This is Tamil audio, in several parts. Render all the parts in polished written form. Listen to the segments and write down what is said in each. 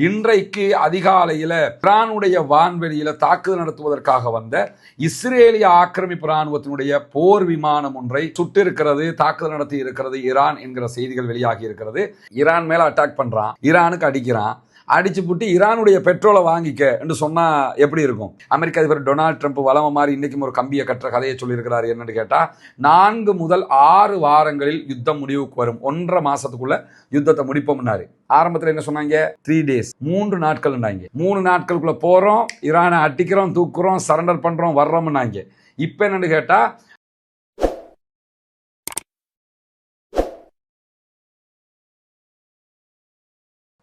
இன்றைக்கு அதிகாலையில் ஈரானுடைய வான்வெளியில தாக்குதல் நடத்துவதற்காக வந்த இஸ்ரேலிய ஆக்கிரமிப்பு ராணுவத்தினுடைய போர் விமானம் ஒன்றை சுட்டிருக்கிறது, தாக்குதல் நடத்தி இருக்கிறது ஈரான் என்கிற செய்திகள் வெளியாகி இருக்கிறது. ஈரான் மேல அட்டாக் பண்றான், ஈரானுக்கு அடிக்கிறான், அடிச்சு புட்டு ஈரானுடைய பெட்ரோலை வாங்கிக்க என்று சொன்னா எப்படி இருக்கும்? அமெரிக்க அதிபர் டொனால்ட் ட்ரம்ப் வளம மாதிரி இன்னைக்கும் ஒரு கம்பியை கட்டுற கதையை சொல்லியிருக்கிறார். என்னன்னு கேட்டா 4 முதல் 6 வாரங்களில் யுத்தம் முடிவுக்கு வரும், 1.5 மாசத்துக்குள்ள யுத்தத்தை முடிப்போம்னாரு. ஆரம்பத்தில் என்ன சொன்னாங்க? 3 days, 3 நாட்கள். 3 நாட்களுக்குள்ள போறோம், ஈரானை அடிக்கிறோம், தூக்குறோம், சரண்டர் பண்றோம், வர்றோம்னாங்க. இப்ப என்னன்னு கேட்டா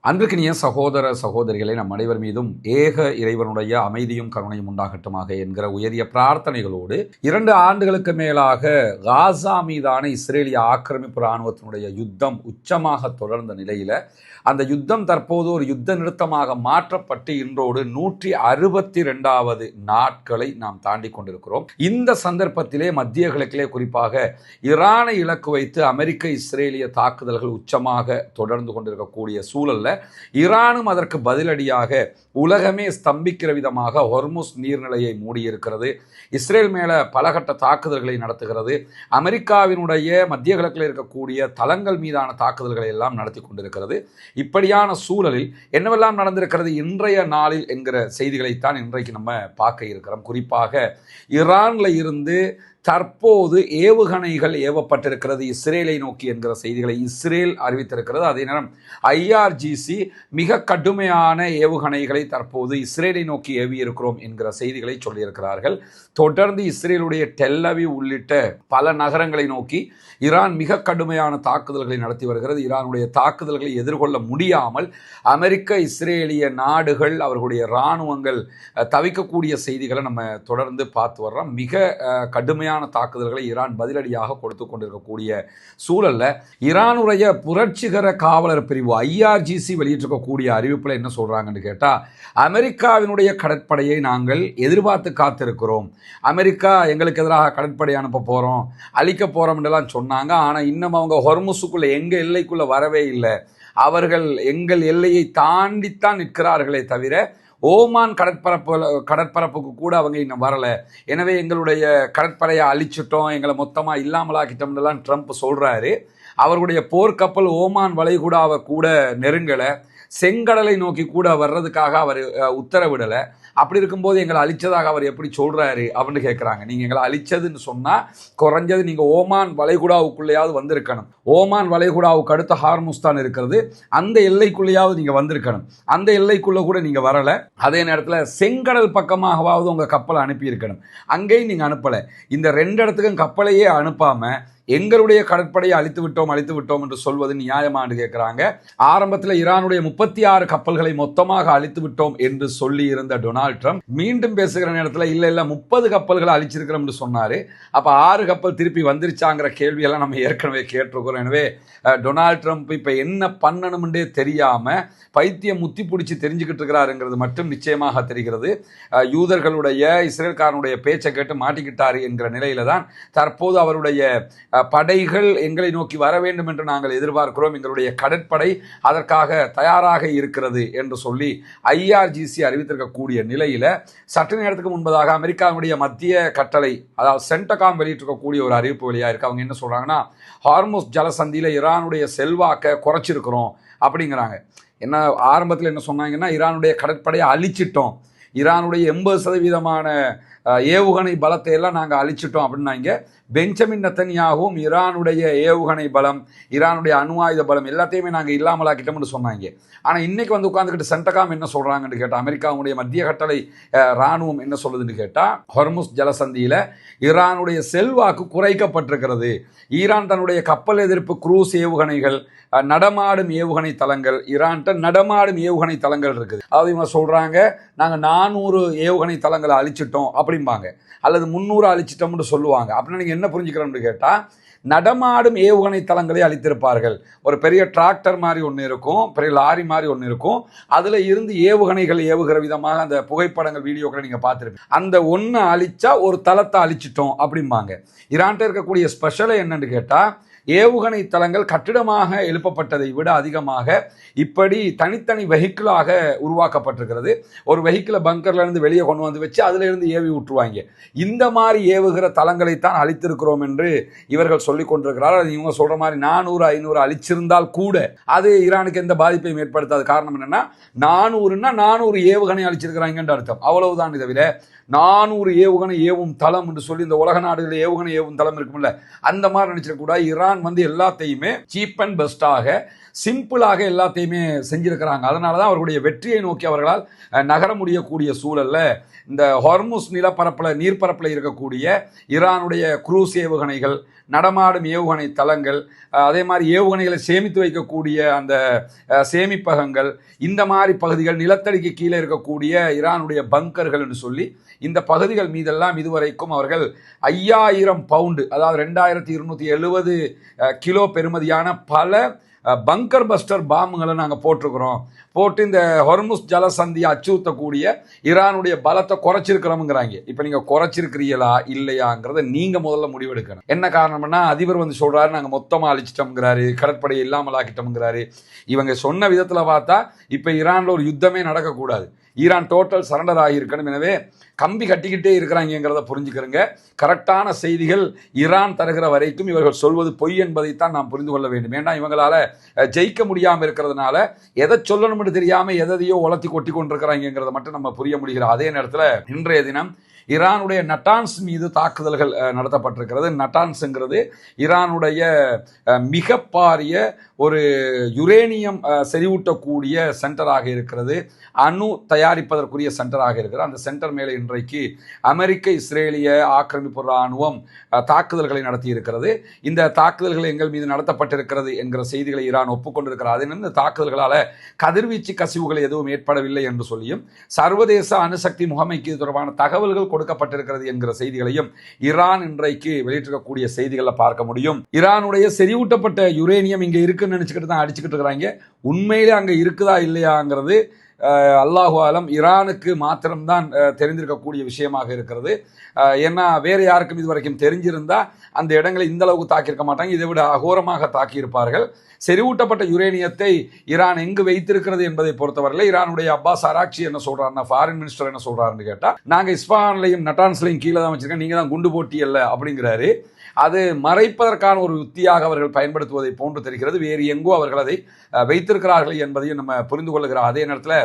அன்பிற்கினிய சகோதர சகோதரிகளை நம் அனைவர் மீதும் ஏக இறைவனுடைய அமைதியும் கருணையும் உண்டாகட்டுமாக என்கிற உயரிய பிரார்த்தனைகளோடு 2 ஆண்டுகளுக்கு மேலாக காசா மீதான இஸ்ரேலிய ஆக்கிரமிப்பு இராணுவத்தினுடைய யுத்தம் உச்சமாக தொடர்ந்த நிலையில அந்த யுத்தம் தற்போது ஒரு யுத்த நிறுத்தமாக மாற்றப்பட்டு இன்றோடு 162வது நாட்களை நாம் தாண்டி கொண்டிருக்கிறோம். இந்த சந்தர்ப்பத்திலே மத்திய கிழக்கிலே குறிப்பாக ஈரானை இலக்கு வைத்து அமெரிக்க இஸ்ரேலிய தாக்குதல்கள் உச்சமாக தொடர்ந்து கொண்டிருக்கக்கூடிய சூழல்ல ஈரானும் அதற்கு பதிலடியாக உலகமே ஸ்தம்பிக்கிற விதமாக ஹொர்முஸ் நீர்நிலையை மூடியிருக்கிறது. இஸ்ரேல் மேல பலகட்ட தாக்குதல்களை நடத்துகிறது. அமெரிக்காவினுடைய மத்திய கிழக்கில் இருக்கக்கூடிய தளங்கள் மீதான தாக்குதல்களை எல்லாம் நடத்தி கொண்டிருக்கிறது. இப்படியான சூழலில் என்னவெல்லாம் நடந்திருக்கிறது இன்றைய நாளில் என்கிற செய்திகளைத்தான் இன்றைக்கு நம்ம பார்க்க இருக்கிறோம். குறிப்பாக ஈரான்ல இருந்து தற்போது ஏவுகணைகள் ஏவப்பட்டிருக்கிறது இஸ்ரேலை நோக்கி என்கிற செய்திகளை இஸ்ரேல் அறிவித்திருக்கிறது. அதே நேரம் IRGC மிக கடுமையான ஏவுகணைகளை தற்போது இஸ்ரேலை நோக்கி ஏவி இருக்கிறோம் என்கிற செய்திகளை சொல்லியிருக்கிறார்கள். தொடர்ந்து இஸ்ரேலுடைய டெல் அவீவ் உள்ளிட்ட பல நகரங்களை நோக்கி ஈரான் மிக கடுமையான தாக்குதல்களை நடத்தி வருகிறது. ஈரானுடைய தாக்குதல்களை எதிர்கொள்ள முடியாமல் அமெரிக்க இஸ்ரேலிய நாடுகள் அவர்களுடைய இராணுவங்கள் தவிக்கக்கூடிய செய்திகளை நம்ம தொடர்ந்து பார்த்து வர்றோம். மிக கடுமையான தாக்குதல்களை ஈரான் பதிலடியாக கொடுத்து கொண்டிருக்கக்கூடிய சூழல்ல ஈரானுடைய புரட்சிகர காவலர் பிரிவு IRGC வெளியிட்டிருக்கக்கூடிய அறிவிப்புல என்ன சொல்றாங்கன்னு கேட்டா, அமெரிக்காவினுடைய கடற்படையை நாங்கள் எதிர்பார்த்து காத்திருக்கிறோம், அமெரிக்கா எங்களுக்கு எதிராக கடற்படை அனுப்ப போறோம், அழிக்க போறோம் என்றெல்லாம் சொன்னாங்க. ஆனா இன்னும் அவங்க ஹொர்முஸுக்குள்ள எங்க எல்லைக்குள்ள வரவே இல்லை. அவர்கள் எங்கள் எல்லையை தாண்டித்தான் நிற்கிறார்களே தவிர ஓமான் கடற்பரப்புக்கு கூட அவங்க இன்னும் வரல. எனவே எங்களுடைய கடற்படையை அழிச்சிட்டோம், எங்களை மொத்தமாக இல்லாமலாக்கிட்டோம்லாம் ட்ரம்ப் சொல்றாரு. அவர்களுடைய போர்க்கப்பல் ஓமான் வளைகுடாவை கூட நெருங்கலை, செங்கடலை நோக்கி கூட வர்றதுக்காக அவர் உத்தரவிடலை. அப்படி இருக்கும்போது எங்களை அழிச்சதாக அவர் எப்படி சொல்றாரு அப்படின்னு கேட்குறாங்க. நீங்கள் எங்களை அழிச்சதுன்னு சொன்னால் குறைஞ்சது நீங்கள் ஓமான் வளைகுடாவுக்குள்ளேயாவது வந்திருக்கணும். ஓமான் வளைகுடாவுக்கு அடுத்த ஹார்முஸ் தான் இருக்கிறது, அந்த எல்லைக்குள்ளேயாவது நீங்கள் வந்திருக்கணும். அந்த எல்லைக்குள்ளே கூட நீங்கள் வரலை. அதே நேரத்தில் செங்கடல் பக்கமாகவாவது உங்கள் கப்பலை அனுப்பியிருக்கணும், அங்கேயும் நீங்கள் அனுப்பலை. இந்த 2 இடத்துக்கும் கப்பலையே அனுப்பாமல் எங்களுடைய கடற்படையை அழித்து விட்டோம் என்று சொல்வது நியாயமானு கேட்கிறாங்க. ஆரம்பத்தில் ஈரானுடைய 36 கப்பல்களை மொத்தமாக அழித்து விட்டோம் என்று சொல்லி இருந்த டொனால்ட் ட்ரம்ப் மீண்டும் பேசுகிற நேரத்தில் இல்ல 30 கப்பல்களை அழிச்சிருக்கிறோம் என்று சொன்னாரு. அப்ப 6 கப்பல் திருப்பி வந்துருச்சாங்கிற கேள்வியெல்லாம் நம்ம ஏற்கனவே கேட்டிருக்கிறோம். எனவே டொனால்ட் ட்ரம்ப் இப்ப என்ன பண்ணணும்ன்றே தெரியாம பைத்தியம் முத்தி பிடிச்சி தெரிஞ்சுக்கிட்டு இருக்கிறாருங்கிறது மட்டும் நிச்சயமாக தெரிகிறது. யூதர்களுடைய இஸ்ரேல்காரனுடைய பேச்சை கேட்டு மாட்டிக்கிட்டாரு என்கிற நிலையில தான் தற்போது அவருடைய படைகள் எங்களை நோக்கி வர வேண்டும் என்று நாங்கள் எதிர்பார்க்கிறோம், எங்களுடைய கடற்படை அதற்காக தயாராக இருக்கிறது என்று சொல்லி IRGC அறிவித்திருக்கக்கூடிய நிலையில சற்று நேரத்துக்கு முன்பதாக அமெரிக்காவுடைய மத்திய கட்டளை அதாவது சென்டகாம் வெளியிட்டிருக்கக்கூடிய ஒரு அறிவிப்பு வெளியாக இருக்கு. அவங்க என்ன சொல்றாங்கன்னா, ஹார்முஸ் ஜலசந்தியில ஈரானுடைய செல்வாக்கை குறைச்சிருக்கிறோம் அப்படிங்கிறாங்க. என்ன ஆரம்பத்தில் என்ன சொன்னாங்கன்னா, ஈரானுடைய கடற்படையை அழிச்சிட்டோம், ஈரானுடைய 80% ஏவுகணை பலத்தை எல்லாம் நாங்கள் அழிச்சிட்டோம் அப்படின்னாங்க. பெஞ்சமின் நெத்தன்யாகும் ஈரானுடைய ஏவுகணை பலம், ஈரானுடைய அணு ஆயுத பலம் எல்லாத்தையுமே நாங்கள் இல்லாமலாக்கிட்டோம்னு சொன்னாங்க. ஆனால் இன்னைக்கு வந்து உட்காந்துக்கிட்டு சென்டகாம் என்ன சொல்றாங்கன்னு கேட்டால், அமெரிக்காவுடைய மத்திய கட்டளை இராணுவம் என்ன சொல்லுதுன்னு கேட்டால், ஹொர்முஸ் ஜலசந்தியில ஈரானுடைய செல்வாக்கு குறைக்கப்பட்டிருக்கிறது. ஈரான் தன்னுடைய கப்பல் எதிர்ப்பு குரூஸ் ஏவுகணைகள், நடமாடும் ஏவுகணை தளங்கள், ஈரான்கிட்ட நடமாடும் ஏவுகணை தளங்கள் இருக்குது. அதாவது இவங்க சொல்றாங்க நாங்கள் 400 ஏவுகணை தளங்களை அழிச்சிட்டோம் அப்படிம்பாங்க, அல்லது 300 அழிச்சிட்டோம்னு சொல்லுவாங்க. அப்படின்னு நீங்கள் என்ன புரிஞ்சுக்கிறோம்னு கேட்டால், நடமாடும் ஏவுகணை தளங்களை அழித்திருப்பார்கள். ஒரு பெரிய டிராக்டர் மாதிரி ஒன்று இருக்கும், பெரிய லாரி மாதிரி ஒன்று இருக்கும், அதில் இருந்து ஏவுகணைகள் ஏவுகிற விதமாக அந்த புகைப்படங்கள் வீடியோக்களை நீங்கள் பார்த்துருப்பீங்க. அந்த ஒன்று அழிச்சா ஒரு தளத்தை அழிச்சிட்டோம் அப்படிம்பாங்க. ஈரான்கிட்ட இருக்கக்கூடிய ஸ்பெஷலை என்னன்னு கேட்டால், ஏவுகணை தளங்கள் கட்டிடமாக எழுப்பப்பட்டதை விட அதிகமாக இப்படி தனித்தனி வெஹிக்கிளாக உருவாக்கப்பட்டிருக்கிறது. ஒரு வெஹிக்கிளை பங்கர்ல இருந்து வெளியே கொண்டு வந்து வச்சு அதுல இருந்து ஏவி விட்டுருவாங்க. இந்த மாதிரி ஏவுகிற தளங்களைத்தான் அழித்திருக்கிறோம் என்று இவர்கள் சொல்லிக் கொண்டிருக்கிறார்கள். இவங்க சொல்ற மாதிரி 400-500 அழிச்சிருந்தால் கூட அது ஈரானுக்கு எந்த பாதிப்பையும் ஏற்படுத்தாது. காரணம் என்னன்னா 400 ஏவுகணை அழிச்சிருக்கிறாங்க அர்த்தம், அவ்வளவுதான். தவிர 400 ஏவுகணை ஏவும் தளம் என்று சொல்லி இந்த உலக நாடுகளில் ஏவுகணை ஏவும் தளம் இருக்கும்ல, அந்த மாதிரி நினைச்சிடக்கூடாது. ஈரான் எல்லாத்தையுமே சீப் அண்ட் பெஸ்டாக சிம்பிளாக எல்லாத்தையுமே செஞ்சிருக்கிறாங்க. அதனாலதான் அவர்களுடைய வெற்றியை நோக்கி அவர்களால் நகர முடியக்கூடிய சூழல்ல இந்த ஹொர்முஸ் நிலப்பரப்பில் நீர்ப்பரப்பில் இருக்கக்கூடிய ஈரானுடைய குரூஸ் ஏவுகணைகள், நடமாடும் ஏவுகணை தளங்கள், அதே மாதிரி ஏவுகணைகளை சேமித்து வைக்கக்கூடிய அந்த சேமிப்பகங்கள், இந்த மாதிரி பகுதிகள், நிலத்தடிக்கு கீழே இருக்கக்கூடிய ஈரானுடைய பங்கர்கள் என்று சொல்லி இந்த பகுதிகள் மீதெல்லாம் இதுவரைக்கும் அவர்கள் 5000 பவுண்டு, அதாவது 2270 கிலோ பெறுமதியான பல பங்கர் பஸ்டர் பாம்புகளை நாங்கள் போட்டு இந்த ஹொர்முஸ் ஜலசந்தியை அச்சுறுத்தக்கூடிய ஈரானுடைய பலத்தை குறைச்சிருக்கிறோம்ங்கிறாங்க. இப்போ நீங்கள் குறைச்சிருக்கிறீங்களா இல்லையாங்கிறத நீங்கள் முதல்ல முடிவெடுக்கணும். என்ன காரணம்னா, அதிபர் சொல்கிறாரு நாங்கள் மொத்தமாக அழிச்சிட்டோம்ங்கிறாரு, கடற்படையை இல்லாமல் ஆக்கிட்டோம்ங்கிறாரு. இவங்க சொன்ன விதத்தில் பார்த்தா இப்போ ஈரானில் ஒரு யுத்தமே நடக்கக்கூடாது, ஈரான் டோட்டல் சரண்டர் ஆகியிருக்கணும். எனவே கம்பி கட்டிக்கிட்டே இருக்கிறாங்கிறத புரிஞ்சுக்கிறங்க. கரெக்டான செய்திகள் ஈரான் தருகிற வரைக்கும் இவர்கள் சொல்வது பொய் என்பதைத்தான் நாம் புரிந்து கொள்ள வேண்டும். ஏன்னா இவங்களால ஜெயிக்க முடியாமல் இருக்கிறதுனால எதை சொல்லணும்னு தெரியாமல் எதையோ உலர்த்தி கொட்டி கொண்டிருக்கிறாங்கிறத மட்டும் நம்ம புரிய முடிகிறோம். அதே நேரத்தில் இன்றைய தினம் ஈரானுடைய நட்டான்ஸ் மீது தாக்குதல்கள் நடத்தப்பட்டிருக்கிறது. நட்டான்ஸுங்கிறது ஈரானுடைய மிக பாரிய ஒரு யுரேனியம் செறிவூட்டக்கூடிய சென்டராக இருக்கிறது, அணு தயாரிப்பதற்குரிய சென்டராக இருக்கிறது. அந்த சென்டர் மேலே இன்றைக்கு அமெரிக்க இஸ்ரேலிய ஆக்கிரமிப்பு இராணுவம் தாக்குதல்களை நடத்தி இருக்கிறது. இந்த தாக்குதல்கள் எங்கள் மீது நடத்தப்பட்டிருக்கிறது என்கிற செய்திகளை ஈரான் ஒப்புக்கொண்டிருக்கிறது. அதே இந்த தாக்குதல்களால் கதிர்வீச்சு கசிவுகள் எதுவும் ஏற்படவில்லை என்று சொல்லியும் சர்வதேச அணுசக்தி முகமைக்கு தொடர்பான தகவல்கள் கொடுக்கப்பட்டிருக்கிறது என்கிற செய்திகளையும் ஈரான் இன்றைக்கு வெளியிட்டிருக்கக்கூடிய செய்திகளை பார்க்க முடியும். ஈரானுடைய செறிவூட்டப்பட்ட யுரேனியம் இங்கே இருக்குன்னு நினைச்சுக்கிட்டு தான் அடிச்சுக்கிட்டு இருக்கிறாங்க. உண்மையிலே அங்கே இருக்குதா இல்லையாங்கிறது அல்லாஹு ஆலம் ஈரானுக்கு மாத்திரம்தான் தெரிந்திருக்கக்கூடிய விஷயமாக இருக்கிறது. ஏன்னா வேறு யாருக்கும் இதுவரைக்கும் தெரிஞ்சிருந்தா அந்த இடங்களை இந்த அளவுக்கு தாக்கியிருக்க மாட்டாங்க, இதை விட அகோரமாக தாக்கியிருப்பார்கள். செறிவூட்டப்பட்ட யுரேனியத்தை ஈரான் எங்கு வைத்திருக்கிறது என்பதை பொறுத்தவரையில் ஈரானுடைய அப்பாஸ் அராக்சி என்ன சொல்றாருன்னா, ஃபாரின் மினிஸ்டர் என்ன சொல்றாருன்னு கேட்டா, நாங்க இஸ்பான்லையும் நட்டான்ஸ்லையும் கீழே தான் வச்சிருக்கோம், நீங்க தான் குண்டு போட்டியல்ல அப்படிங்கிறாரு. அது மறைப்பதற்கான ஒரு உத்தியாக அவர்கள் பயன்படுத்துவதை போன்று தெரிகிறது. வேறு எங்கோ அவர்கள் அதை வைத்திருக்கிறார்கள் என்பதையும் நம்ம புரிந்து கொள்ளுகிறோம். அதே நேரத்தில்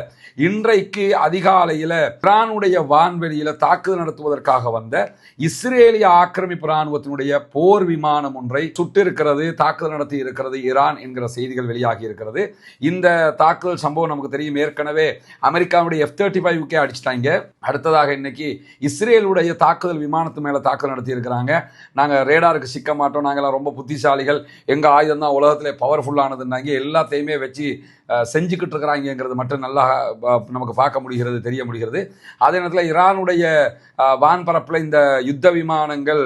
இன்றைக்கு அதிகாலையில் ஈரானுடைய வான்வெளியில் தாக்குதல் நடத்துவதற்காக வந்த இஸ்ரேலிய ஆக்கிரமிப்பு இராணுவத்தினுடைய போர் விமானம் ஒன்றை சுட்டிருக்கிறது, தாக்குதல் நடத்தி இருக்கிறது ஈரான் என்கிற செய்திகள் வெளியாகி இருக்கிறது. இந்த தாக்குதல் சம்பவம் நமக்கு தெரியும். ஏற்கனவே அமெரிக்காவுடைய F-35 அடிச்சிட்டாங்க. அடுத்ததாக இன்னைக்கு இஸ்ரேலுடைய தாக்குதல் விமானத்து மேல தாக்குதல் நடத்தி இருக்கிறாங்க. நாங்கள் ரேடாருக்கு சிக்க மாட்டோம், நாங்களாம் ரொம்ப புத்திசாலிகள், எங்கள் ஆயுதம் தான் உலகத்திலே பவர்ஃபுல்லானதுன்னாங்க. எல்லாத்தையுமே வச்சு செஞ்சுக்கிட்டு இருக்கிறாங்கிறது மட்டும் நல்லா நமக்கு பார்க்க முடிகிறது, தெரிய முடிகிறது. அதே நேரத்தில் ஈரானுடைய வான்பரப்பில் இந்த யுத்த விமானங்கள்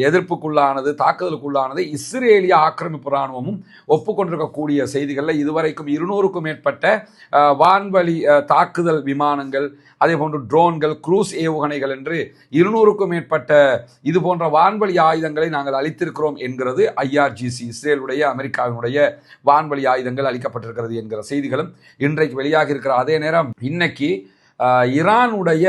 எதிர்ப்புக்குள்ளானது, தாக்குதலுக்குள்ளானது இஸ்ரேலிய ஆக்கிரமிப்பு இராணுவமும் ஒப்புக்கொண்டிருக்கக்கூடிய செய்திகளில் இதுவரைக்கும் 200க்கும் மேற்பட்ட வான்வழி தாக்குதல் விமானங்கள், அதே போன்று ட்ரோன்கள், குரூஸ் ஏவுகணைகள் என்று 200க்கும் மேற்பட்ட இது போன்ற வான்வழி ஆயுதங்களை நாங்கள் அளித்திருக்கிறோம் என்கிறது IRGC, இஸ்ரேலுடைய அமெரிக்காவினுடைய வான்வழி ஆயுதங்கள் அளிக்கப்பட்டிருக்கிறது என்கிற செய்திகளும் இன்றைக்கு வெளியாகி இருக்கிற. அதே நேரம் இன்னைக்கு ஈரானுடைய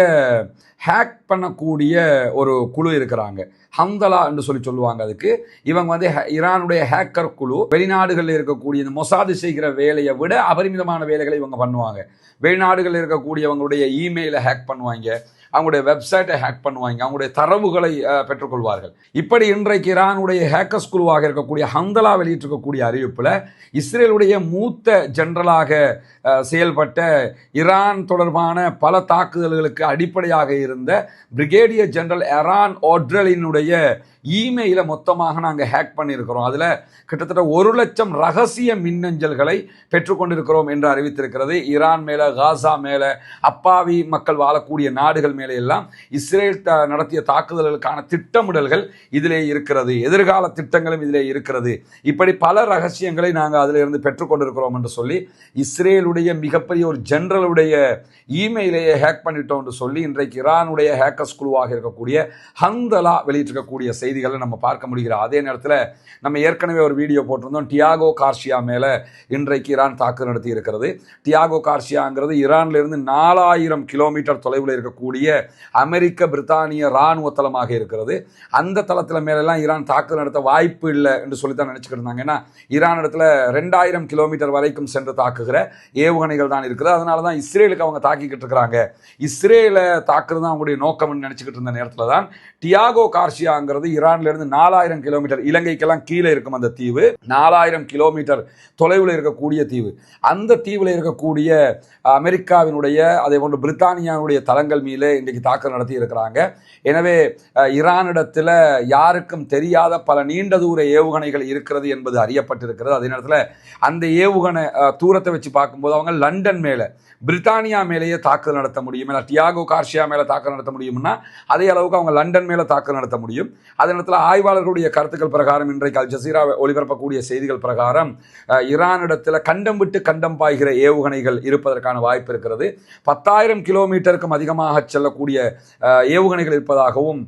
ஹேக் பண்ணக்கூடிய ஒரு குழு இருக்கிறாங்க, ஹம்தலா என்று சொல்லுவாங்க. அதுக்கு இவங்க ஈரானுடைய ஹேக்கர் குழு வெளிநாடுகளில் இருக்கக்கூடிய இந்த மொசாது செய்கிற வேலையை விட அபரிமிதமான வேலைகளை இவங்க பண்ணுவாங்க. வெளிநாடுகளில் இருக்கக்கூடியவங்களுடைய இமெயிலை ஹேக் பண்ணுவாங்க, அவங்களுடைய வெப்சைட்டை ஹேக் பண்ணுவாங்க, அவங்களுடைய தரவுகளை பெற்றுக்கொள்வார்கள். இப்படி இன்றைக்கு ஈரானுடைய ஹேக்கர்ஸ் குழுவாக இருக்கக்கூடிய ஹம்தலா வெளியிட்டிருக்கக்கூடிய அறிவிப்பில் இஸ்ரேலுடைய மூத்த ஜெனரலாக செயல்பட்ட ஈரான் தொடர்பான பல தாக்குதல்களுக்கு அடிப்படையாக இருந்த பிரிகேடியர் ஜெனரல் எரான் ஓட்ரலினுடைய இமெயிலை மொத்தமாக நாங்கள் ஹேக் பண்ணியிருக்கிறோம். அதில் கிட்டத்தட்ட 1 லட்சம் ரகசிய மின்னஞ்சல்களை பெற்றுக்கொண்டிருக்கிறோம் என்று அறிவித்திருக்கிறது. ஈரான் மேலே, காசா மேலே, அப்பாவி மக்கள் வாழக்கூடிய நாடுகள் மேலே எல்லாம் இஸ்ரேல் நடத்திய தாக்குதல்களுக்கான திட்டமிடல்கள் இதிலே இருக்கிறது, எதிர்கால திட்டங்களும் இதிலே இருக்கிறது. இப்படி பல ரகசியங்களை நாங்கள் அதில் இருந்து பெற்றுக்கொண்டிருக்கிறோம் என்று சொல்லி இஸ்ரேலுடைய மிகப்பெரிய ஒரு ஜெனரலுடைய இமெயிலையே ஹேக் பண்ணிட்டோம் என்று சொல்லி இன்றைக்கு ஈரானுடைய ஹேக்கர்ஸ் குழுவாக இருக்கக்கூடிய ஹம்தலா வெளியிட்டிருக்க வெளியிட்டிருக்கக்கூடிய செய்திகளை நம்ம பார்க்க முடிகிறோம். அதே நேரத்தில் நம்ம ஏற்கனவே ஒரு வீடியோ போட்டிருந்தோம். டியாகோ கார்சியா மேலே இன்றைக்கு ஈரான் தாக்குதல் நடத்தி இருக்கிறது. டியாகோ கார்சியாங்கிறது ஈரானிலிருந்து 4000 கிலோமீட்டர் தொலைவில் இருக்கக்கூடிய அமெரிக்க பிரித்தானிய இராணுவ தளமாக இருக்கிறது. அந்த தளத்தில் மேலெல்லாம் ஈரான் தாக்குதல் நடத்த வாய்ப்பு இல்லை என்று சொல்லித்தான் நினச்சிக்கிட்டு இருந்தாங்க. ஏன்னா ஈரான் இடத்துல 2000 கிலோமீட்டர் வரைக்கும் சென்று தாக்குகிற ஏவுகணைகள் தான் இருக்குது. அதனால தான் இஸ்ரேலுக்கு அவங்க தாக்கிக்கிட்டு இருக்கிறாங்க. இஸ்ரேலை தாக்குறது தான் அவங்களுடைய நோக்கம்னு நினச்சிக்கிட்டு இருந்த நேரத்தில் தான் டியாகோ கார்சியாங்கிறது ஈரான்லேருந்து 4000 கிலோமீட்டர், இலங்கைக்கெல்லாம் கீழே இருக்கும் அந்த தீவு, 4000 கிலோமீட்டர் தொலைவில் இருக்கக்கூடிய தீவு. அந்த தீவில் இருக்கக்கூடிய அமெரிக்காவினுடைய அதே போன்று பிரித்தானியாவுடைய தளங்கள் மீது இன்றைக்கு தாக்குதல் நடத்தி இருக்கிறாங்க. எனவே ஈரானிடத்தில் யாருக்கும் தெரியாத பல நீண்ட தூர ஏவுகணைகள் இருக்கிறது என்பது அறியப்பட்டிருக்கிறது. அதே நேரத்தில் அந்த ஏவுகணை தூரத்தை வச்சு பார்க்கும்போது அவங்க லண்டன் மேலே, பிரித்தானியா மேலேயே தாக்குதல் நடத்த முடியும். ஏன்னா டியாகோ கார்சியா மேலே தாக்குதல் நடத்த முடியும்னா அதே அளவுக்கு அவங்க லண்டன் மேலே தாக்குதல் நடத்த முடியும். அதே நேரத்தில் ஆய்வாளர்களுடைய கருத்துக்கள் பிரகாரம், இன்றைக்கு அல் ஜசீரா ஒளிபரப்பக்கூடிய செய்திகள் பிரகாரம், ஈரானிடத்தில் கண்டம் விட்டு கண்டம் பாய்கிற ஏவுகணைகள் இருப்பதற்கான வாய்ப்பு இருக்கிறது. 10,000 கிலோமீட்டருக்கும் அதிகமாக செல்லக்கூடிய ஏவுகணைகள் இருப்பதாகவும்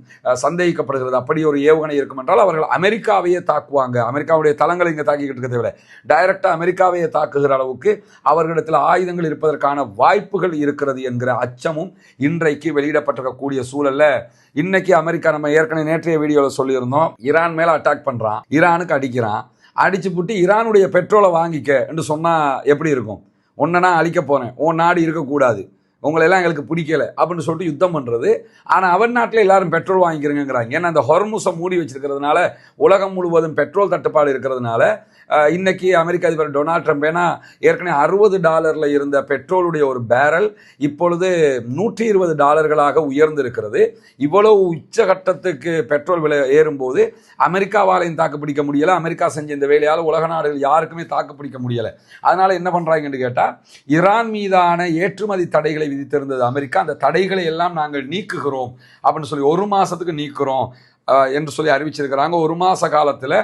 சந்தேகிக்கப்படுகிறது. அப்படி ஒரு ஏவுகணை இருக்கும் என்றால் அவர்கள் அமெரிக்காவையே தாக்குவாங்க. அமெரிக்காவுடைய தளங்களை இங்கே தாக்கிக்கிட்டு இருக்கிறத விட டைரக்டாக அமெரிக்காவையே தாக்குகிற அளவுக்கு அவர்களிடத்தில் ஆயுதங்கள் இருப்பதற்கான வாய்ப்புகள் இருக்கிறது என்கிற அச்சமும் இன்றைக்கு வெளியிடப்பட்டிருக்கக்கூடிய சூழல்ல இன்னைக்கு அமெரிக்கா, நம்ம ஏற்கனவே நேற்றைய வீடியோவில் சொல்லியிருந்தோம், ஈரான் மேல அட்டாக் பண்றான், ஈரானுக்கு அடிக்கிறான், அடிச்சு புட்டு ஈரானுடைய பெட்ரோலை வாங்கிக்க என்று சொன்னா எப்படி இருக்கும்? ஒன்ன நான் அழிக்க போறேன், உன் நாடு இருக்கக்கூடாது, உங்களெல்லாம் எங்களுக்கு பிடிக்கல அப்படின்னு சொல்லிட்டு யுத்தம் பண்ணுறது. ஆனால் அவன் நாட்டில் எல்லாரும் பெட்ரோல் வாங்கிக்கிறேங்கிறாங்க. ஏன்னா அந்த ஹொர்முஸை மூடி வச்சிருக்கிறதுனால, உலகம் முழுவதும் பெட்ரோல் தட்டுப்பாடு இருக்கிறதுனால இன்னைக்கு அமெரிக்க அதிபர் டொனால்ட் ட்ரம்ப், ஏன்னா ஏற்கனவே $60 இருந்த பெட்ரோலுடைய ஒரு பேரல் இப்பொழுது $120 உயர்ந்து இருக்கிறது. இவ்வளவு உச்சகட்டத்துக்கு பெட்ரோல் விலை ஏறும்போது அமெரிக்காவாலையும் தாக்கு பிடிக்க முடியலை. அமெரிக்கா செஞ்ச இந்த வேலையால் உலக நாடுகள் யாருக்குமே தாக்கு பிடிக்க முடியலை. அதனால என்ன பண்ணுறாங்கன்னு கேட்டால், ஈரான் மீதான ஏற்றுமதி தடைகளை விதித்திருந்தது அமெரிக்கா, அந்த தடைகளை எல்லாம் நாங்கள் நீக்குகிறோம் அப்படின்னு சொல்லி 1 மாதத்துக்கு நீக்குறோம் என்று சொல்லி அறிவிச்சிருக்கிறாங்க. 1 மாத காலத்தில்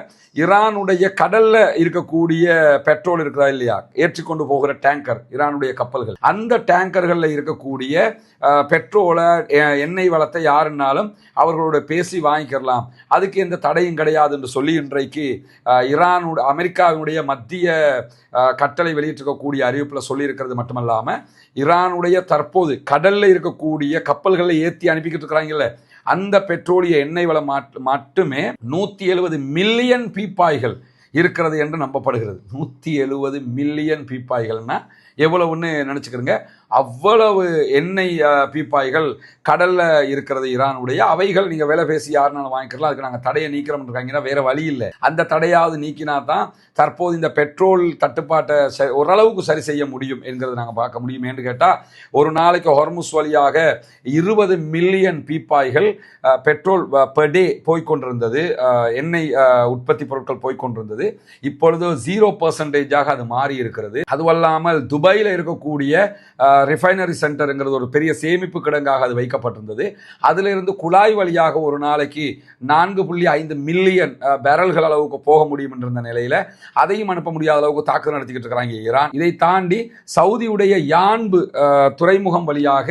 ஈரானுடைய கடல்ல இருக்கக்கூடிய பெட்ரோல் இருக்கிறதா இல்லையா, ஏற்றிக்கொண்டு போகிற டேங்கர், ஈரானுடைய கப்பல்கள், அந்த டேங்கர்களில் இருக்கக்கூடிய பெட்ரோலை, எண்ணெய் வளத்தை யாருன்னாலும் அவர்களோட பேசி வாங்கிக்கலாம், அதுக்கு எந்த தடையும் கிடையாது என்று சொல்லி இன்றைக்கு அமெரிக்காவினுடைய மத்திய கட்டளை வெளியிட்டிருக்கக்கூடிய அறிவிப்பில் சொல்லியிருக்கிறது மட்டுமல்லாமல், ஈரானுடைய தற்போது கடல்ல இருக்கக்கூடிய கப்பல்களை ஏற்றி அனுப்பிக்கிட்டு இருக்கிறாங்கல்ல, அந்த பெட்ரோலிய எண்ணெய் வளம் மட்டுமே 170 மில்லியன் பீப்பாய்கள் இருக்கிறது என்று நம்பப்படுகிறது. 170 மில்லியன் பீப்பாய்கள்னா எவ்வளவுன்னு நினச்சிக்கிறங்க. அவ்வளவு எண்ணெய் பீப்பாய்கள் கடல்ல இருக்கிறது ஈரானுடைய. அவைகள் நீங்கள் விலை பேசி யாருனாலும் வாங்கிக்கலாம், அதுக்கு நாங்கள் தடையை நீக்கிறோம் இருக்காங்கன்னா வேற வழி இல்லை. அந்த தடையாவது நீக்கினா தான் தற்போது இந்த பெட்ரோல் தட்டுப்பாட்டை ஓரளவுக்கு சரி செய்ய முடியும் என்கிறது நாங்கள் பார்க்க முடியும். என்று கேட்டால், ஒரு நாளைக்கு ஹொர்முஸ் வழியாக 20 மில்லியன் பீப்பாய்கள் பெட்ரோல் பெர் டே போய்கொண்டிருந்தது, எண்ணெய் உற்பத்தி பொருட்கள் போய்கொண்டிருந்தது. இப்பொழுது 0% அது மாறி இருக்கிறது. அதுவல்லாமல் துபாயில் இருக்கக்கூடிய ரிஃபைனரி சென்டருங்கிறது ஒரு பெரிய சேமிப்பு கிடங்காக அது வைக்கப்பட்டிருந்தது. அதிலிருந்து குழாய் வழியாக ஒரு நாளைக்கு 4.5 மில்லியன் பேரல்கள் அளவுக்கு போக முடியும் என்ற நிலையில் அதையும் அனுப்ப முடியாத அளவுக்கு தாக்குதல் நடத்திக்கிட்டு இருக்கிறாங்க ஈரான். இதை தாண்டி சவுதியுடைய யான்பு துறைமுகம் வழியாக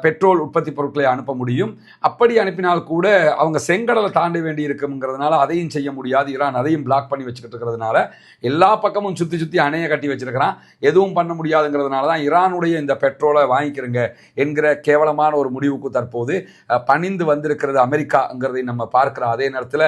பெட்ரோல் உற்பத்தி பொருட்களை அனுப்ப முடியும். அப்படி அனுப்பினால் கூட அவங்க செங்கடலை தாண்ட வேண்டி இருக்குங்கிறதுனால அதையும் செய்ய முடியாது. ஈரான் அதையும் பிளாக் பண்ணி வச்சுக்கிட்டு இருக்கிறதுனால எல்லா பக்கமும் சுற்றி சுற்றி அணையை கட்டி வச்சிருக்கிறான். எதுவும் பண்ண முடியாதுங்கிறதுனால தான் ஈரானுடைய இந்த பெட்ரோலை வாங்கிக்கிறங்க என்கிற கேவலமான ஒரு முடிவுக்கு தற்போது பணிந்து வந்திருக்கிறது அமெரிக்காங்கிறதை நம்ம பார்க்கிறோம். அதே நேரத்தில்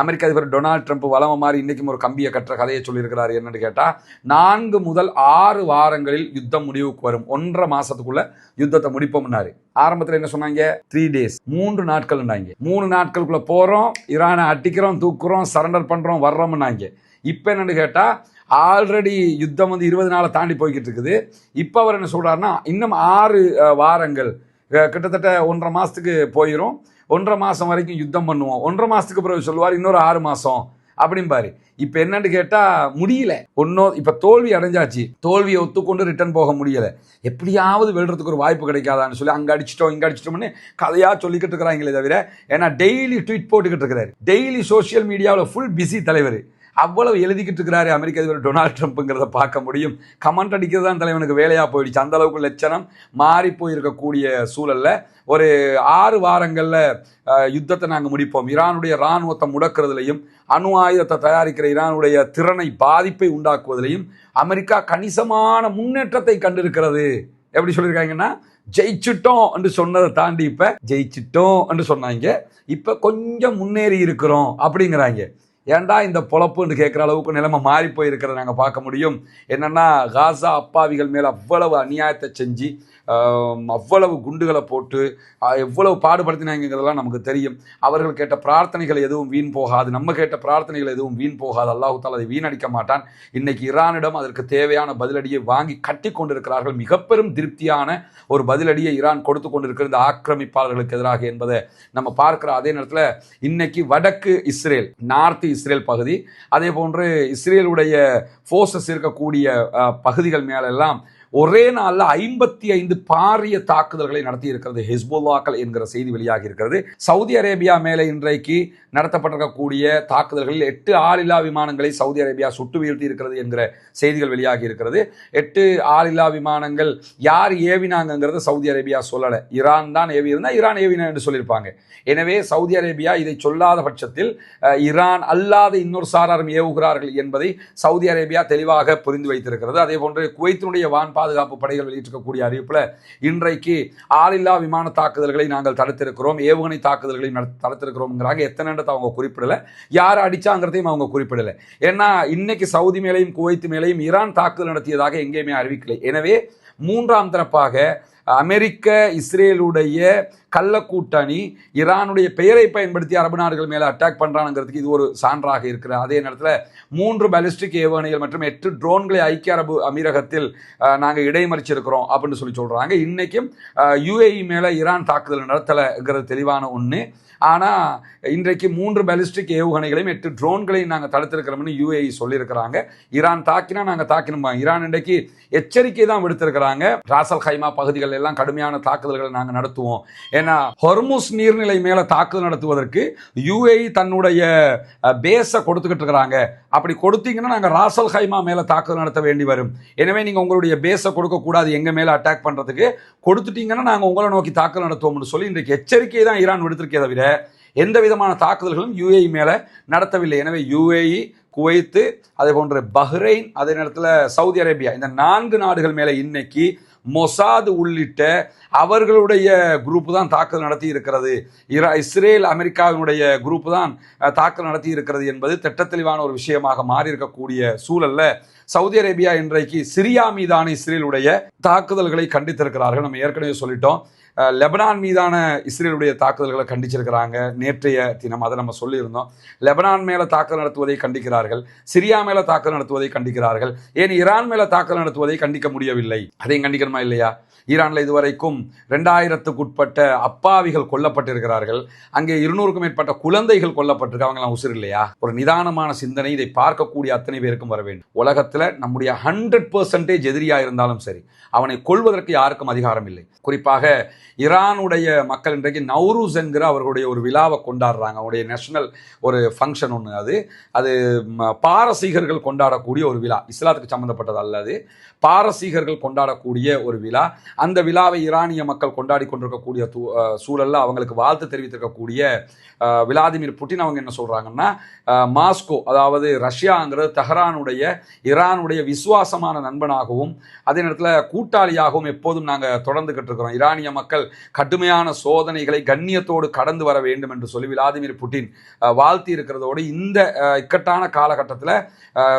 அமெரிக்க அதிபர் டொனால்ட் ட்ரம்ப் வளம மாதிரி இன்றைக்கும் ஒரு கம்பியை கட்டுற கதையை சொல்லியிருக்கிறார். என்னன்னு கேட்டால், 4 முதல் 6 வாரங்களில் யுத்தம் முடிவுக்கு வரும், 1.5 மாசத்துக்குள்ள யுத்தத்தை முடிப்போம்னாரு. ஆரம்பத்தில் என்ன சொன்னாங்க? 3 days, 3 நாட்கள்னாங்க. 3 நாட்களுக்குள்ள போறோம், ஈரானை அட்டிக்கிறோம், தூக்குறோம், சரண்டர் பண்றோம், வர்றோம்னாங்க. இப்போ என்னன்னு கேட்டால், ஆல்ரெடி யுத்தம் 20 நாளை தாண்டி போய்கிட்டு இருக்குது. இப்போ அவர் என்ன சொல்றாருன்னா, இன்னும் 6 வாரங்கள், கிட்டத்தட்ட 1.5 மாசத்துக்கு போயிடும், 1.5 மாசம் வரைக்கும் யுத்தம் பண்ணுவோம், 1.5 மாசத்துக்கு பிறகு சொல்லுவார் இன்னொரு 6 மாசம் அப்படிம்பாரு. இப்போ என்னன்னு கேட்டால் முடியல, ஒன்றும் இப்போ தோல்வி அடைஞ்சாச்சு, தோல்வியை ஒத்துக்கொண்டு ரிட்டர்ன் போக முடியலை, எப்படியாவது வெல்றதுக்கு ஒரு வாய்ப்பு கிடைக்காதான்னு சொல்லி அங்கே அடிச்சிட்டோம் இங்கே அடிச்சிட்டோம்னு கதையாக சொல்லிக்கிட்டு இருக்கிறாங்களே தவிர, ஏன்னா டெய்லி ட்வீட் போட்டுக்கிட்டு இருக்கிறாரு, டெய்லி சோசியல் மீடியாவில் ஃபுல் பிஸி தலைவர். அவ்வளவு எழுதிக்கிட்டு இருக்கிறாரு அமெரிக்க அதிபர் டொனால்ட் ட்ரம்ப்ங்கிறத பார்க்க முடியும். கமெண்ட் அடிக்கிறது தான் தலைவனுக்கு வேலையாக போயிடுச்சு. அந்த அளவுக்கு லட்சணம் மாறி போயிருக்கக்கூடிய சூழல்ல ஒரு 6 வாரங்களில் யுத்தத்தை நாங்கள் முடிப்போம், ஈரானுடைய இராணுவத்தை முடக்கிறதுலையும் அணு ஆயுதத்தை தயாரிக்கிற ஈரானுடைய திறனை பாதிப்பை உண்டாக்குவதிலையும் அமெரிக்கா கணிசமான முன்னேற்றத்தை கண்டிருக்கிறது. எப்படி சொல்லியிருக்காங்கன்னா, ஜெயிச்சிட்டோம் என்று சொன்னதை தாண்டி இப்ப ஜெயிச்சிட்டோம் என்று சொன்னாங்க, இப்ப கொஞ்சம் முன்னேறி இருக்கிறோம் அப்படிங்கிறாங்க. ஏன்டா இந்த பொழப்புன்னு கேட்குற அளவுக்கு நிலைமை மாறி போயிருக்கிறத நாங்கள் பார்க்க முடியும். என்னன்னா, காசா அப்பாவிகள் மேலே அவ்வளவு அநியாயத்தை செஞ்சு அவ்வளவு குண்டுகளை போட்டு எவ்வளவு பாடுபடுத்தினாங்கிறதெல்லாம் நமக்கு தெரியும். அவர்கள் கேட்ட பிரார்த்தனைகள் எதுவும் வீண் போகாது, நம்ம கேட்ட பிரார்த்தனைகள் எதுவும் வீண் போகாது. அல்லாஹ் தஆலா அதை வீணடிக்க மாட்டான். இன்னைக்கு ஈரானிடம் அதற்கு தேவையான பதிலடியை வாங்கி கட்டி கொண்டிருக்கிறார்கள். மிக பெரும் திருப்தியான ஒரு பதிலடியை ஈரான் கொடுத்து கொண்டிருக்கிற இந்த ஆக்கிரமிப்பாளர்களுக்கு எதிராக என்பதை நம்ம பார்க்கிற அதே நேரத்தில் இன்னைக்கு வடக்கு இஸ்ரேல், நார்த் இஸ்ரேல் பகுதி, அதே போன்று இஸ்ரேலுடைய ஃபோர்ஸஸ் இருக்கக்கூடிய பகுதிகள் மேலெல்லாம் ஒரே நாளில் 55 பாரிய தாக்குதல்களை நடத்தி இருக்கிறது ஹிஸ்புல்லாக்கள் என்கிற செய்தி வெளியாகி இருக்கிறது. சவுதி அரேபியா மேலே இன்றைக்கு நடத்தப்பட்டிருக்கக்கூடிய தாக்குதல்களில் 8 ஆளில்லா விமானங்களை சவுதி அரேபியா சுட்டு வீழ்த்தி இருக்கிறது என்கிற செய்திகள் வெளியாகி இருக்கிறது. 8 ஆளில்லா விமானங்கள் யார் ஏவினாங்கிறத சவுதி அரேபியா சொல்லலை. ஈரான் தான் ஏவி இருந்தால் ஈரான் ஏவினா என்று சொல்லியிருப்பாங்க. எனவே சவுதி அரேபியா இதை சொல்லாத பட்சத்தில் ஈரான் அல்லாத இன்னொரு சாராரும் ஏவுகிறார்கள் என்பதை சவுதி அரேபியா தெளிவாக புரிந்து வைத்திருக்கிறது. அதே போன்று குவைத்தினுடைய வான் பாதுகாப்பு படைகள் வெளியிட்டிருக்கக்கூடிய அறிவிப்பில் இன்றைக்கு ஆளில்லா விமான தாக்குதல்களை நாங்கள் தடுத்திருக்கிறோம், ஏவுகணை தாக்குதல்களை தடுத்திருக்கிறோம்ங்கிறாங்க. எத்தனைன்றதை அவங்க குறிப்பிடலை, யார் அடிச்சாங்கிறதையும் அவங்க குறிப்பிடலை. ஏன்னா இன்னைக்கு சவுதி மேலையும் குவைத்து மேலையும் ஈரான் தாக்குதல் நடத்தியதாக எங்கேயுமே அறிவிக்கலை. எனவே மூன்றாம் தரப்பாக அமெரிக்க இஸ்ரேலுடைய கள்ள கூட்டணி ஈரானுடைய பெயரை பயன்படுத்தி அரபு நாடுகள் மேலே அட்டாக் பண்ணுறானுங்கிறதுக்கு இது ஒரு சான்றாக இருக்கிற அதே நேரத்தில் 3 பாலிஸ்டிக் ஏவுகணைகள் மற்றும் 8 ட்ரோன்களை ஐக்கிய அரபு அமீரகத்தில் நாங்கள் இடைமறிச்சிருக்கிறோம் அப்படின்னு சொல்கிறாங்க. இன்றைக்கும் யுஏஇ மேலே ஈரான் தாக்குதல் நடத்தலைங்கிறது தெளிவான ஒன்று. ஆனால் இன்றைக்கு 3 பாலிஸ்டிக் ஏவுகணைகளையும் 8 ட்ரோன்களையும் நாங்கள் தடுத்திருக்கிறோம்னு யுஏஇ சொல்லியிருக்கிறாங்க. ஈரான் தாக்கினா நாங்கள் தாக்கினோம். ஈரான் இன்றைக்கு எச்சரிக்கை தான் விடுத்திருக்கிறாங்க, ராசல் ஹைமா பகுதிகள் எல்லாம் கடுமையான தாக்குதல்களை நாங்கள் நடத்துவோம். ஏன்னா ஹொர்முஸ் நீர்நிலை மேலே தாக்குதல் நடத்துவதற்கு யுஏஇ தன்னுடைய பேஸை கொடுத்துக்கிட்டு இருக்கிறாங்க. அப்படி கொடுத்தீங்கன்னா நாங்கள் ராசல் ஹைமா மேலே தாக்குதல் நடத்த வேண்டி வரும். எனவே நீங்கள் உங்களுடைய பேஸை கொடுக்கக்கூடாது, எங்கள் மேலே அட்டாக் பண்ணுறதுக்கு கொடுத்துட்டீங்கன்னா நாங்கள் உங்களை நோக்கி தாக்குதல் நடத்துவோம்னு சொல்லி இன்றைக்கு எச்சரிக்கை தான் ஈரான் விடுத்திருக்கே தவிர எந்த விதமான தாக்குதல்களும் யுஏஇ மேலே நடத்தவில்லை. எனவே யுஏஇ, குவைத்து, அதே போன்று பஹ்ரைன், அதே நேரத்தில் சவுதி அரேபியா, இந்த 4 நாடுகள் மேலே இன்னைக்கு மொசாது உள்ளிட்ட அவர்களுடைய குரூப் தான் தாக்குதல் நடத்தி இருக்கிறது. இஸ்ரேல் அமெரிக்காவினுடைய குரூப் தான் தாக்குதல் நடத்தி இருக்கிறது என்பது திட்டத்தெளிவான ஒரு விஷயமாக மாறி இருக்கக்கூடிய சூழல்ல சவுதி அரேபியா இன்றைக்கு சிரியா மீதான இஸ்ரேலுடைய தாக்குதல்களை கண்டித்திருக்கிறார்கள். நம்ம ஏற்கனவே சொல்லிட்டோம். லெபனான் மீதான இஸ்ரேலுடைய தாக்குதல்களை கண்டிச்சிருக்கிறாங்க நேற்றைய தினம், அதை நம்ம சொல்லியிருந்தோம். லெபனான் மேலே தாக்குதல் நடத்துவதை கண்டிக்கிறார்கள், சிரியா மேலே தாக்குதல் நடத்துவதை கண்டிக்கிறார்கள், ஏன் ஈரான் மேலே தாக்குதல் நடத்துவதை கண்டிக்க முடியவில்லை? அதையும் கண்டிக்கணுமா இல்லையா? ஈரானில் இதுவரைக்கும் 2000க்கு உட்பட்ட அப்பாவிகள் கொல்லப்பட்டிருக்கிறார்கள். அங்கே 200க்கும் மேற்பட்ட குழந்தைகள் கொல்லப்பட்டிருக்கு. அவங்களாம் உசுர் இல்லையா? ஒரு நிதானமான சிந்தனை இதை பார்க்கக்கூடிய அத்தனை பேருக்கும் வர வேண்டும். உலகத்தில் நம்முடைய 100% எதிரியாக இருந்தாலும் சரி, அவனை கொள்வதற்கு யாருக்கும் அதிகாரம் இல்லை. குறிப்பாக ஈரானுடைய மக்கள் இன்றைக்கு நவ்ரூஸ் என்கிற அவர்களுடைய ஒரு விழாவை கொண்டாடுறாங்க. அவருடைய நேஷனல் ஒரு ஃபங்க்ஷன் ஒன்று. அது பாரசீகர்கள் கொண்டாடக்கூடிய ஒரு விழா, இஸ்லாத்துக்கு சம்மந்தப்பட்டது அல்லது பாரசீகர்கள் கொண்டாடக்கூடிய ஒரு விழா. அந்த விழாவை ஈரானிய மக்கள் கொண்டாடி கொண்டிருக்கக்கூடிய சூழலில் அவங்களுக்கு வாழ்த்து தெரிவித்திருக்கக்கூடிய விளாதிமிர் புட்டின் அவங்க என்ன சொல்கிறாங்கன்னா, மாஸ்கோ, அதாவது ரஷ்யாங்கிறது தெஹரானுடைய ஈரானுடைய விசுவாசமான நண்பனாகவும் அதே நேரத்தில் கூட்டாளியாகவும் எப்போதும் நாங்கள் தொடர்ந்துகிட்டு இருக்கிறோம். ஈரானிய மக்கள் கடுமையான சோதனைகளை கண்ணியத்தோடு கடந்து வர வேண்டும் என்று சொல்லி விளாதிமிர் புட்டின் வாழ்த்தி இருக்கிறதோடு இந்த இக்கட்டான காலகட்டத்தில்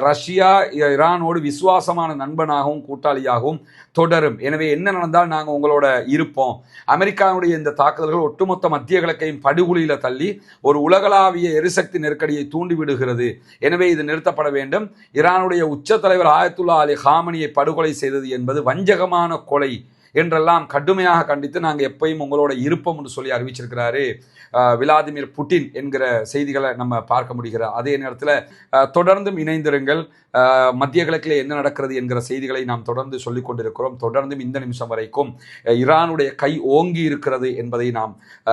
ரஷ்யா ஈரானோடு விசுவாசமான நண்பனாகவும் கூட்டாளியாகவும் தொடரும். எனவே என்ன நடந்தால் நாங்கள் உங்களோட இருப்போம். அமெரிக்காவுடைய இந்த தாக்குதல்கள் ஒட்டுமொத்த மத்திய கிழக்கையும் படுகொலியில் தள்ளி ஒரு உலகளாவிய எரிசக்தி நெருக்கடியை தூண்டிவிடுகிறது. எனவே இது நிறுத்தப்பட வேண்டும். ஈரானுடைய உச்ச தலைவர் ஆயத்துல்லா அலி ஹாமனியை படுகொலை செய்தது என்பது வஞ்சகமான கொலை என்றெல்லாம் கடுமையாக கண்டித்து நாங்கள் எப்பயும் உங்களோட இருப்போம் என்று சொல்லி அறிவிச்சிருக்கிறாரு விளாதிமிர் புட்டின் என்கிற செய்திகளை நம்ம பார்க்க முடிகிற அதே நேரத்தில் தொடர்ந்தும் இணைந்திருங்கள். மத்திய கிழக்கில் என்ன நடக்கிறது என்கிற செய்திகளை நாம் தொடர்ந்து சொல்லிக் கொண்டிருக்கிறோம். தொடர்ந்தும் இந்த நிமிஷம் வரைக்கும் ஈரானுடைய கை ஓங்கி இருக்கிறது என்பதை நாம்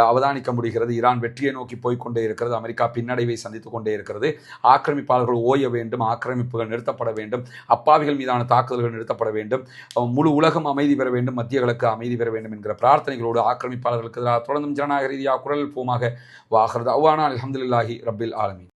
அவதானிக்க முடிகிறது. ஈரான் வெற்றியை நோக்கி போய்கொண்டே இருக்கிறது. அமெரிக்கா பின்னடைவை சந்தித்துக் கொண்டே இருக்கிறது. ஆக்கிரமிப்பாளர்கள் ஓய வேண்டும், ஆக்கிரமிப்புகள் நிறுத்தப்பட வேண்டும், அப்பாவிகள் மீதான தாக்குதல்கள் நிறுத்தப்பட வேண்டும், முழு உலகம் அமைதி பெற வேண்டும், மத்திய கிழக்கு அமைதி பெற வேண்டும் என்கிற பிரார்த்தனைகளோடு ஆக்கிரமிப்பாளர்களுக்கு தொடர்ந்தும் ஜனநாயக ரீதியாக குரல் போமாக வாகிறது. அவ்வானா அல்ஹம்துலில்லாஹி ரப்பில் ஆலமீன்.